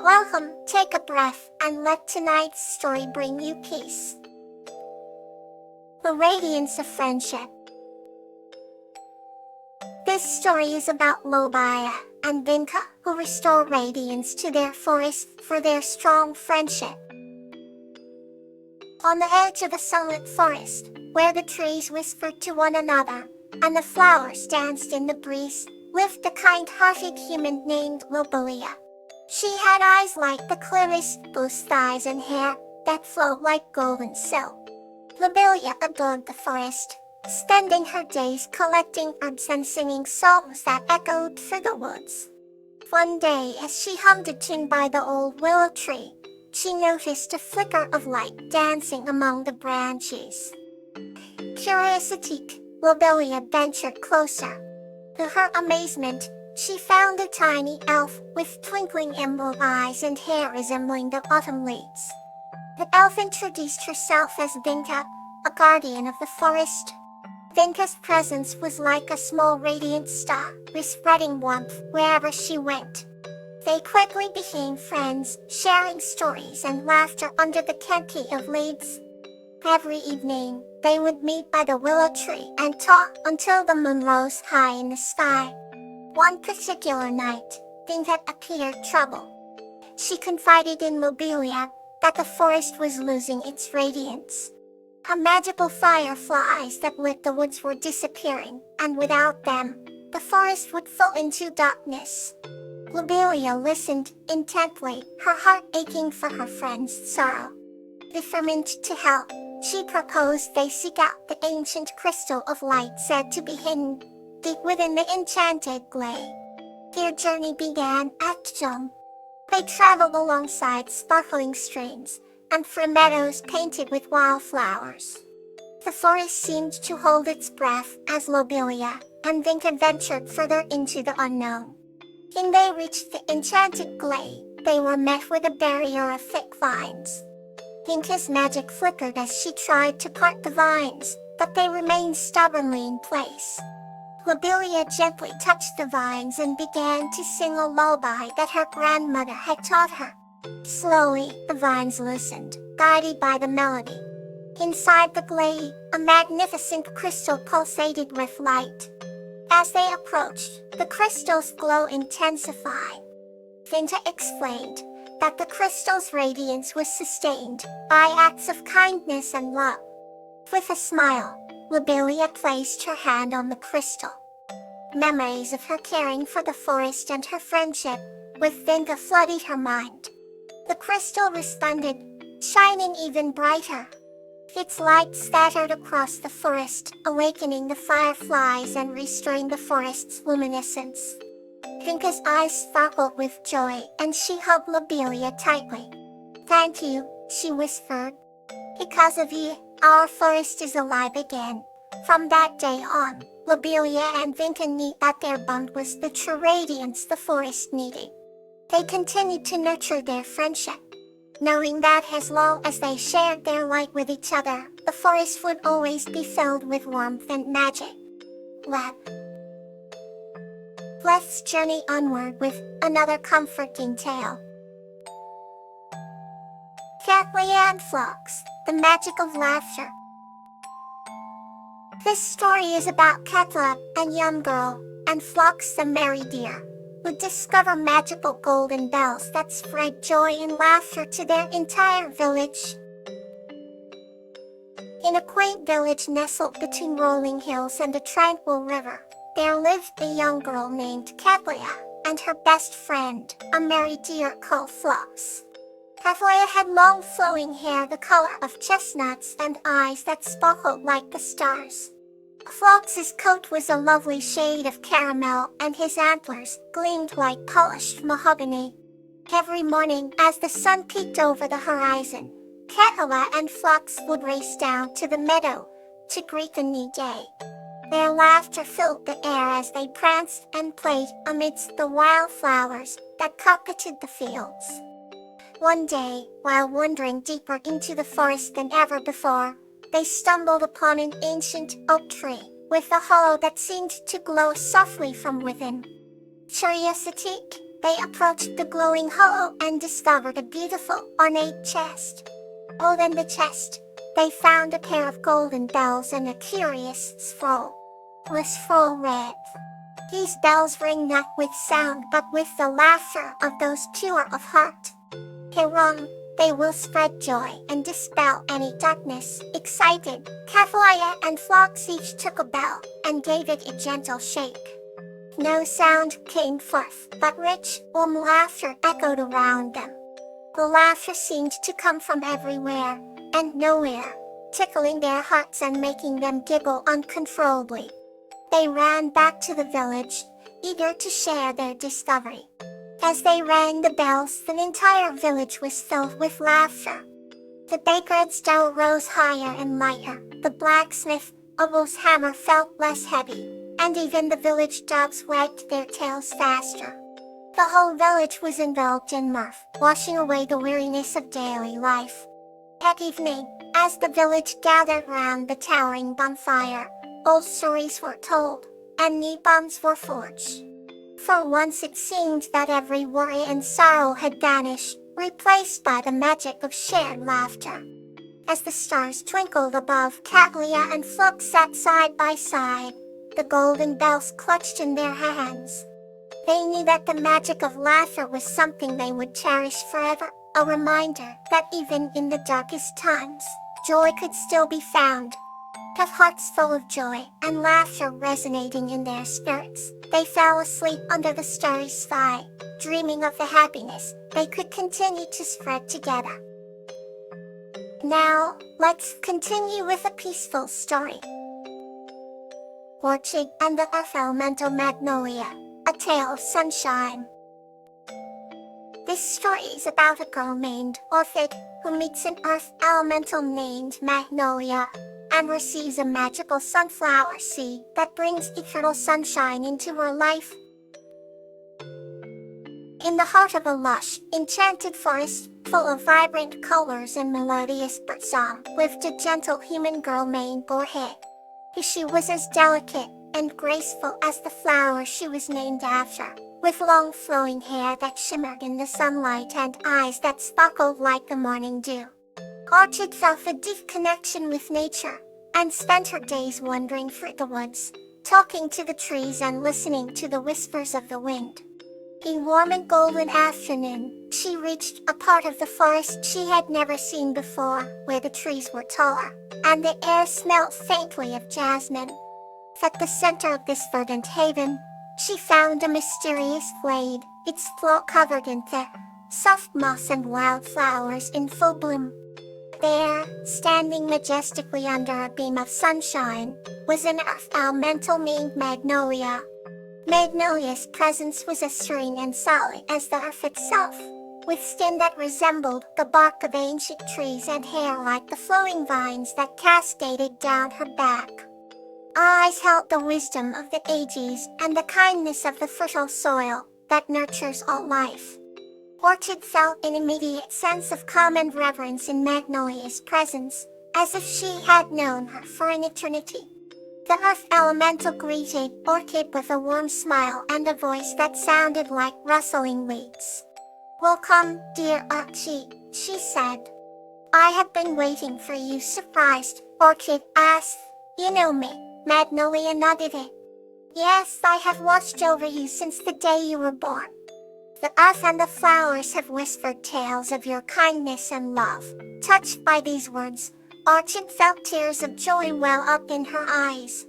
Welcome, take a breath, and let tonight's story bring you peace. The Radiance of Friendship. This story is about Lobaya and Vinka, who restore radiance to their forest for their strong friendship. On the edge of a sunlit forest, where the trees whispered to one another, and the flowers danced in the breeze, lived a kind-hearted human named Lobelia. She had eyes like the clearest blue skies and hair that flowed like golden silk. Lobelia adored the forest, spending her days collecting herbs and singing songs that echoed through the woods. One day, as she hummed a tune by the old willow tree, she noticed a flicker of light dancing among the branches. Curiosity, Lobelia ventured closer. To her amazement, she found a tiny elf with twinkling emerald eyes and hair resembling the autumn leaves. The elf introduced herself as Vinka, a guardian of the forest. Vinka's presence was like a small radiant star, spreading warmth wherever she went. They quickly became friends, sharing stories and laughter under the canopy of leaves. Every evening, they would meet by the willow tree and talk until the moon rose high in the sky. One particular night, Vinka appeared troubled. She confided in Lobelia that the forest was losing its radiance. Her magical fireflies that lit the woods were disappearing, and without them, the forest would fall into darkness. Lobelia listened intently, her heart aching for her friend's sorrow. Determined to help, she proposed they seek out the ancient crystal of light said to be hidden deep within the enchanted glade. Their journey began at dawn. They traveled alongside sparkling streams and through meadows painted with wildflowers. The forest seemed to hold its breath as Lobelia and Vinka ventured further into the unknown. When they reached the enchanted glade, they were met with a barrier of thick vines. Vinka's magic flickered as she tried to part the vines, but they remained stubbornly in place. Lobelia gently touched the vines and began to sing a lullaby that her grandmother had taught her. Slowly, the vines loosened, guided by the melody. Inside the glade, a magnificent crystal pulsated with light. As they approached, the crystal's glow intensified. Vinka explained that the crystal's radiance was sustained by acts of kindness and love. With a smile, Lobelia placed her hand on the crystal. Memories of her caring for the forest and her friendship with Vinka flooded her mind. The crystal responded, shining even brighter. Its light scattered across the forest, awakening the fireflies and restoring the forest's luminescence. Vinka's eyes sparkled with joy, and she hugged Lobelia tightly. "Thank you," she whispered. "Because of you, our forest is alive again." From that day on, Lobelia and Vinka knew that their bond was the true radiance the forest needed. They continued to nurture their friendship, knowing that as long as they shared their light with each other, the forest would always be filled with warmth and magic. Let's journey onward with another comforting tale. Kawaii and Flocks, the magic of laughter. This story is about Katla, a young girl, and Flocks, the merry deer, who discover magical golden bells that spread joy and laughter to their entire village. In a quaint village nestled between rolling hills and a tranquil river, there lived a young girl named Katla and her best friend, a merry deer called Flocks. Katla had long flowing hair the color of chestnuts and eyes that sparkled like the stars. Flocks's coat was a lovely shade of caramel and his antlers gleamed like polished mahogany. Every morning as the sun peeked over the horizon, Katla and Flocks would race down to the meadow to greet the new day. Their laughter filled the air as they pranced and played amidst the wildflowers that carpeted the fields. One day, while wandering deeper into the forest than ever before, they stumbled upon an ancient oak tree with a hollow that seemed to glow softly from within. Curiosity, They approached the glowing hollow and discovered a beautiful, ornate chest. Opened the chest, they found a pair of golden bells and a curious scroll. The scroll read, "These bells ring not with sound but with the laughter of those pure of heart. Hereon, they will spread joy and dispel any darkness." Excited, Kawaii and Phlox each took a bell and gave it a gentle shake. No sound came forth, but rich, warm laughter echoed around them. The laughter seemed to come from everywhere and nowhere, tickling their hearts and making them giggle uncontrollably. They ran back to the village, eager to share their discovery. As they rang the bells, the entire village was filled with laughter. The baker's dough rose higher and lighter, the blacksmith, Abel's hammer felt less heavy, and even the village dogs wagged their tails faster. The whole village was enveloped in mirth, washing away the weariness of daily life. At evening, as the village gathered round the towering bonfire, old stories were told, and new bonds were forged. For once it seemed that every worry and sorrow had vanished, replaced by the magic of shared laughter. As the stars twinkled above, Kawaii and Phlox sat side by side, the golden bells clutched in their hands. They knew that the magic of laughter was something they would cherish forever, a reminder that even in the darkest times, joy could still be found. With hearts full of joy and laughter resonating in their spirits, they fell asleep under the starry sky, dreaming of the happiness they could continue to spread together. Now, let's continue with a peaceful story. Orchid and the Earth Elemental Magnolia, a tale of sunshine. This story is about a girl named Orchid who meets an earth elemental named Magnolia and receives a magical sunflower seed that brings eternal sunshine into her life. In the heart of a lush, enchanted forest, full of vibrant colors and melodious birdsong, lived a gentle human girl named Orchid. She was as delicate and graceful as the flower she was named after, with long flowing hair that shimmered in the sunlight and eyes that sparkled like the morning dew. Orchid felt a deep connection with nature, and spent her days wandering through the woods, talking to the trees and listening to the whispers of the wind. A warm and golden afternoon, she reached a part of the forest she had never seen before, where the trees were taller, and the air smelled faintly of jasmine. At the center of this verdant haven, she found a mysterious glade, its floor covered in thick, soft moss and wildflowers in full bloom. There, standing majestically under a beam of sunshine, was an earth elemental named Magnolia. Magnolia's presence was as serene and solid as the earth itself, with skin that resembled the bark of ancient trees and hair like the flowing vines that cascaded down her back. Eyes held the wisdom of the ages and the kindness of the fertile soil that nurtures all life. Orchid felt an immediate sense of calm and reverence in Magnolia's presence, as if she had known her for an eternity. The earth elemental greeted Orchid with a warm smile and a voice that sounded like rustling leaves. "Welcome, dear Orchid," she said. "I have been waiting for you." Surprised, Orchid asked, "You know me?" Magnolia nodded it. "Yes, I have watched over you since the day you were born. The earth and the flowers have whispered tales of your kindness and love." Touched by these words, Orchid felt tears of joy well up in her eyes.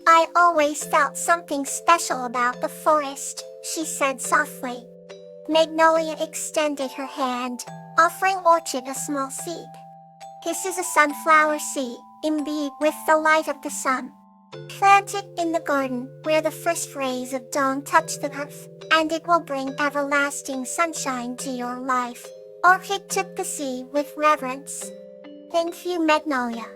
"I always felt something special about the forest," she said softly. Magnolia extended her hand, offering Orchid a small seed. "This is a sunflower seed, imbued with the light of the sun. Plant it in the garden where the first rays of dawn touch the earth, and it will bring everlasting sunshine to your life." Orchid took the seed with reverence. "Thank you, Magnolia.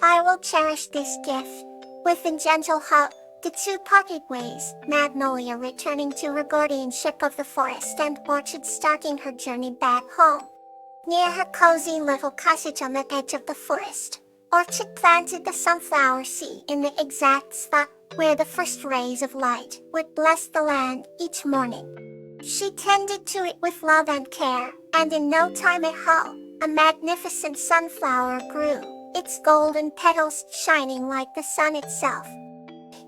I will cherish this gift." With a gentle hug, the two parted ways, Magnolia returning to her guardianship of the forest and Orchid starting her journey back home. Near her cozy little cottage on the edge of the forest, Orchid planted the sunflower seed in the exact spot where the first rays of light would bless the land each morning. She tended to it with love and care, and in no time at all, a magnificent sunflower grew, its golden petals shining like the sun itself.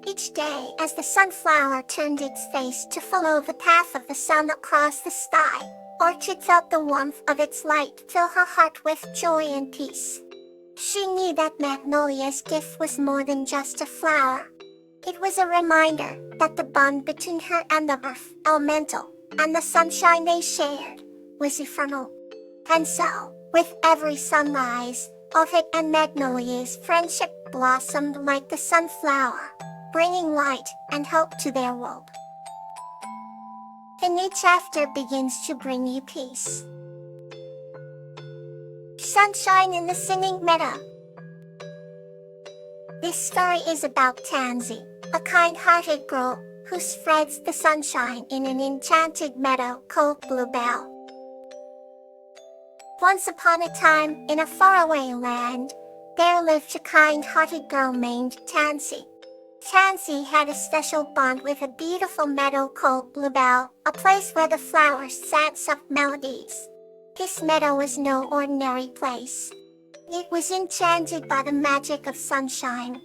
Each day, as the sunflower turned its face to follow the path of the sun across the sky, Orchid felt the warmth of its light fill her heart with joy and peace. She knew that Magnolia's gift was more than just a flower. It was a reminder that the bond between her and the earth, elemental, and the sunshine they shared, was eternal. And so, with every sunrise, Orchid and Magnolia's friendship blossomed like the sunflower, bringing light and hope to their world. A new chapter begins to bring you peace. Sunshine in the Singing Meadow. This story is about Tansy, a kind-hearted girl who spreads the sunshine in an enchanted meadow called Bluebell. Once upon a time, in a faraway land, there lived a kind-hearted girl named Tansy. Tansy had a special bond with a beautiful meadow called Bluebell, a place where the flowers sang soft melodies. This meadow was no ordinary place. It was enchanted by the magic of sunshine.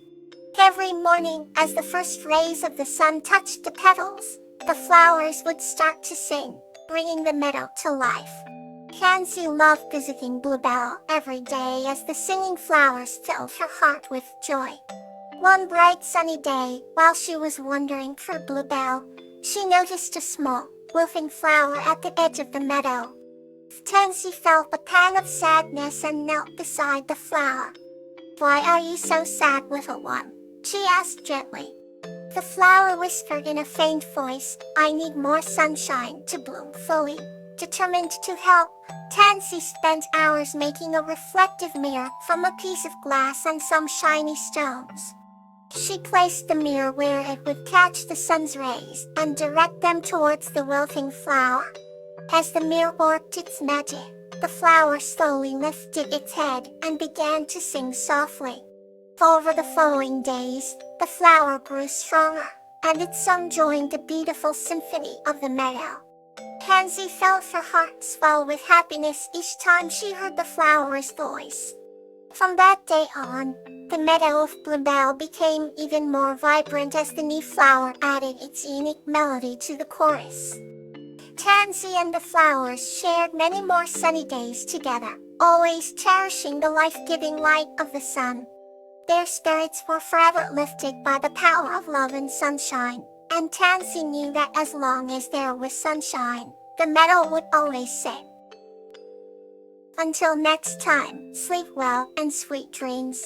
Every morning, as the first rays of the sun touched the petals, the flowers would start to sing, bringing the meadow to life. Tansy loved visiting Bluebell every day as the singing flowers filled her heart with joy. One bright sunny day, while she was wandering through Bluebell, she noticed a small, wilting flower at the edge of the meadow. Tansy felt a pang of sadness and knelt beside the flower. "Why are you so sad, little one?" she asked gently. The flower whispered in a faint voice, "I need more sunshine to bloom fully." Determined to help, Tansy spent hours making a reflective mirror from a piece of glass and some shiny stones. She placed the mirror where it would catch the sun's rays and direct them towards the wilting flower. As the mirror worked its magic, the flower slowly lifted its head and began to sing softly. Over the following days, the flower grew stronger, and its song joined the beautiful symphony of the meadow. Tansy felt her heart swell with happiness each time she heard the flower's voice. From that day on, the meadow of Bluebell became even more vibrant as the new flower added its unique melody to the chorus. Tansy and the flowers shared many more sunny days together, always cherishing the life-giving light of the sun. Their spirits were forever lifted by the power of love and sunshine, and Tansy knew that as long as there was sunshine, the meadow would always sing. Until next time, sleep well and sweet dreams.